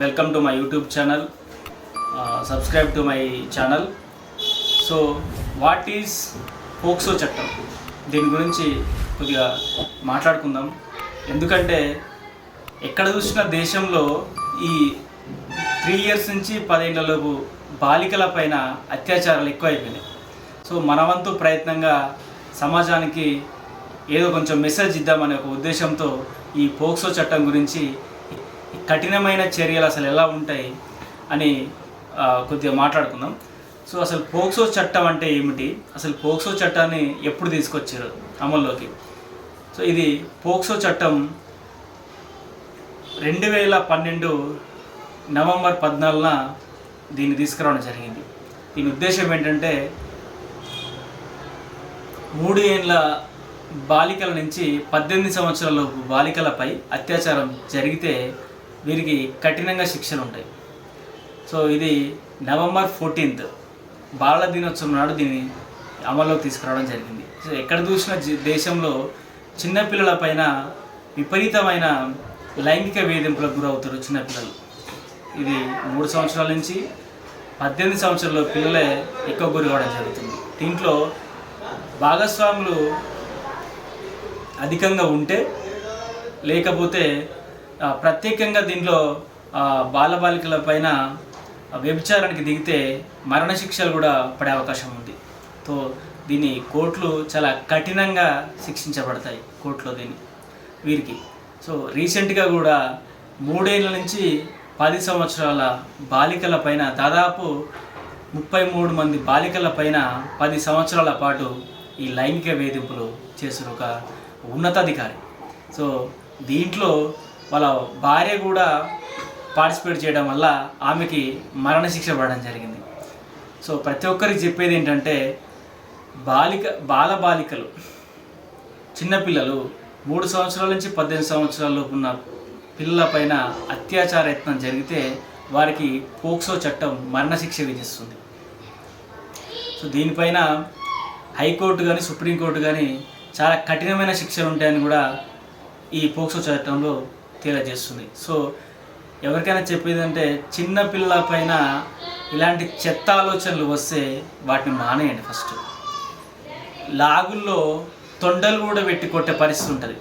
Welcome to my YouTube channel. Subscribe to my channel. So, what is POCSO చట్టం? దీని గురించి కొద్దిగా మాట్లాడుకుందాం. ఎందుకంటే ఎక్కడ చూసిన దేశంలో ఈ 3 years నుంచి 10 ఏళ్లలోపు బాలికల పైన అత్యాచారాలు ఎక్కువైపోయినాయి. సో మనవంతు ప్రయత్నంగా సమాజానికి ఏదో కొంచెం మెసేజ్ ఇద్దామనే ఒక ఉద్దేశంతో ఈ పోక్సో చట్టం గురించి కఠినమైన చర్యలు అసలు ఎలా ఉంటాయి అని కొద్దిగా మాట్లాడుకుందాం. సో అసలు పోక్సో చట్టం అంటే ఏమిటి, అసలు పోక్సో చట్టాన్ని ఎప్పుడు తీసుకొచ్చారు అమల్లోకి? సో ఇది పోక్సో చట్టం 2012 నవంబర్ 14న దీన్ని తీసుకురావడం జరిగింది. దీని ఉద్దేశం ఏంటంటే 3 ఏళ్ళ బాలికల నుంచి 18 సంవత్సరాలలోపు బాలికలపై అత్యాచారం జరిగితే వీరికి కఠినంగా శిక్షలు ఉంటాయి. సో ఇది నవంబర్ 14th బాలల దినోత్సవం నాడు దీన్ని అమల్లోకి తీసుకురావడం జరిగింది. సో ఎక్కడ చూసిన దేశంలో చిన్నపిల్లల పైన విపరీతమైన లైంగిక వేధింపులకు గురవుతారు చిన్నపిల్లలు. ఇది 3 సంవత్సరాల నుంచి 18 సంవత్సరాల పిల్లలే ఎక్కువ గురి కావడం జరుగుతుంది. దీంట్లో భాగస్వాములు అధికంగా ఉంటే, లేకపోతే ప్రత్యేకంగా దీంట్లో బాలబాలికల పైన వ్యభిచారానికి దిగితే మరణశిక్షలు కూడా పడే అవకాశం ఉంది. సో దీన్ని కోర్టులు చాలా కఠినంగా శిక్షించబడతాయి కోర్టులో వీరికి. సో రీసెంట్గా కూడా 3 ఏళ్ళ నుంచి 10 సంవత్సరాల బాలికల పైన దాదాపు 33 మంది బాలికల పైన 10 సంవత్సరాల పాటు ఈ లైంగిక వేధింపులు చేసిన ఒక ఉన్నతాధికారి. సో దీంట్లో వాళ్ళ భార్య కూడా పార్టిసిపేట్ చేయడం వల్ల ఆమెకి మరణశిక్ష పడడం జరిగింది. సో ప్రతి ఒక్కరికి చెప్పేది ఏంటంటే బాలబాలికలు చిన్నపిల్లలు 3 సంవత్సరాల నుంచి 18 సంవత్సరాలలోపు ఉన్న పిల్లల పైన అత్యాచార యత్నం జరిగితే వారికి పోక్సో చట్టం మరణశిక్ష విధిస్తుంది. సో దీనిపైన హైకోర్టు కానీ సుప్రీంకోర్టు కానీ చాలా కఠినమైన శిక్షలు ఉంటాయని కూడా ఈ పోక్సో చట్టంలో తెలియజేస్తుంది. సో ఎవరికైనా చెప్పేది అంటే చిన్నపిల్లల పైన ఇలాంటి చెత్త ఆలోచనలు వస్తే వాటిని మానేయండి. ఫస్ట్ లాగుల్లో తొండలు కూడా పెట్టి కొట్టే పరిస్థితి ఉంటుంది.